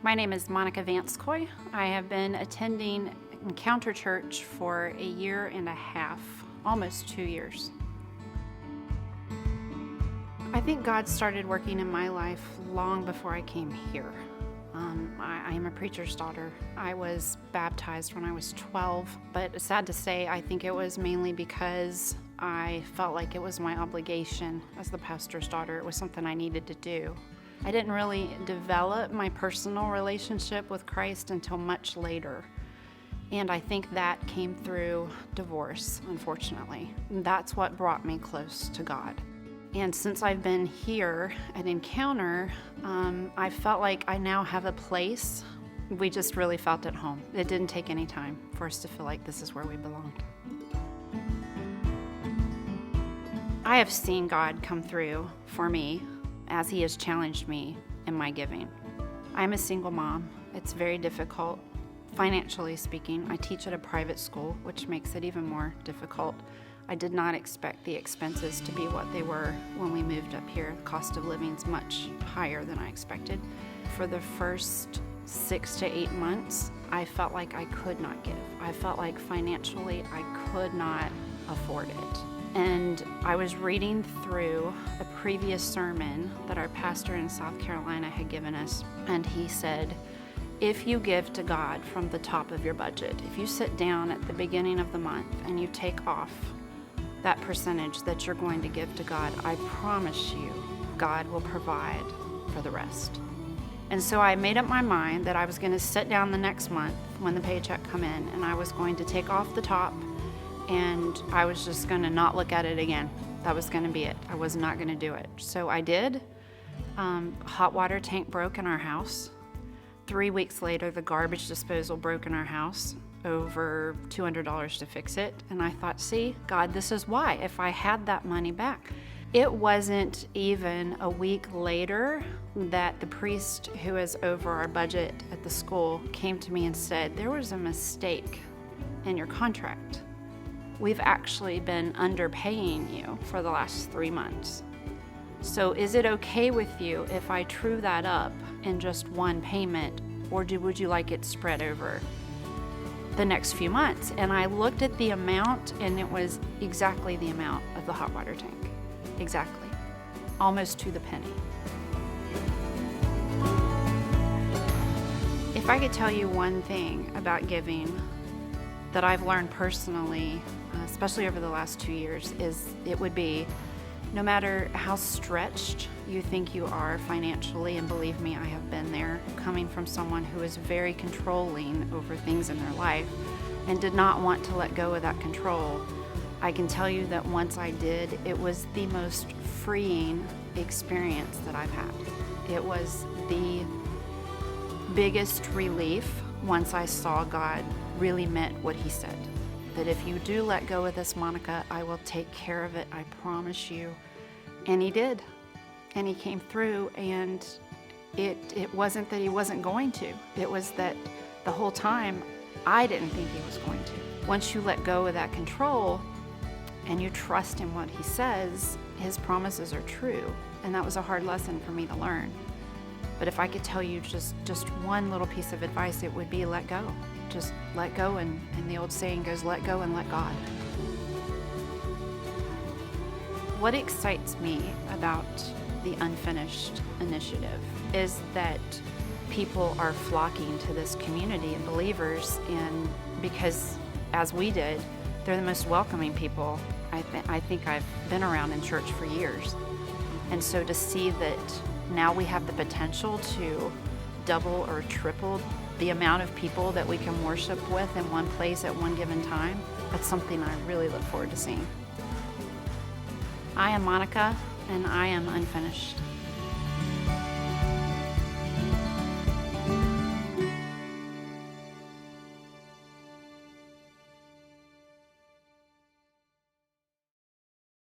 My name is Monica Vanscoy. I have been attending Encounter Church for a year and a half, almost 2 years. I think God started working in my life long before I came here. I am a preacher's daughter. I was baptized when I was 12, but sad to say, I think it was mainly because I felt like it was my obligation as the pastor's daughter. It was something I needed to do. I didn't really develop my personal relationship with Christ until much later. And I think that came through divorce, unfortunately. That's what brought me close to God. And since I've been here at Encounter, I felt like I now have a place. We just really felt at home. It didn't take any time for us to feel like this is where we belonged. I have seen God come through for me as He has challenged me in my giving. I'm a single mom. It's very difficult, financially speaking. I teach at a private school, which makes it even more difficult. I did not expect the expenses to be what they were when we moved up here. The cost of living is much higher than I expected. For the first 6 to 8 months, I felt like I could not give. I felt like financially I could not afford it. And I was reading through a previous sermon that our pastor in South Carolina had given us, and he said, if you give to God from the top of your budget, if you sit down at the beginning of the month and you take off that percentage that you're going to give to God, I promise you, God will provide for the rest. And so I made up my mind that I was going to sit down the next month when the paycheck come in, and I was going to take off the top, and I was just going to not look at it again. That was going to be it. I was not going to do it. So I did. Hot water tank broke in our house. 3 weeks later, the garbage disposal broke in our house. Over $200 to fix it. And I thought, see, God, this is why, if I had that money back. It wasn't even a week later that the priest who is over our budget at the school came to me and said, there was a mistake in your contract. We've actually been underpaying you for the last 3 months. So is it okay with you if I true that up in just one payment, or would you like it spread over the next few months? And I looked at the amount, and it was exactly the amount of the hot water tank. Exactly. Almost to the penny. If I could tell you one thing about giving that I've learned personally, especially over the last 2 years, is it would be, no matter how stretched you think you are financially, and believe me, I have been there, coming from someone who is very controlling over things in their life and did not want to let go of that control, I can tell you that once I did, it was the most freeing experience that I've had. It was the biggest relief once I saw God really meant what He said. That if you do let go of this, Monica, I will take care of it, I promise you. And He did. And He came through, and it wasn't that He wasn't going to. It was that the whole time, I didn't think He was going to. Once you let go of that control and you trust in what He says, His promises are true. And that was a hard lesson for me to learn. But if I could tell you just one little piece of advice, it would be let go. Just let go, and the old saying goes, let go and let God. What excites me about the Unfinished Initiative is that people are flocking to this community of believers, and because, as we did, they're the most welcoming people I think I've been around in church for years. And so to see that now we have the potential to double or triple the amount of people that we can worship with in one place at one given time, that's something I really look forward to seeing. I am Monica, and I am unfinished.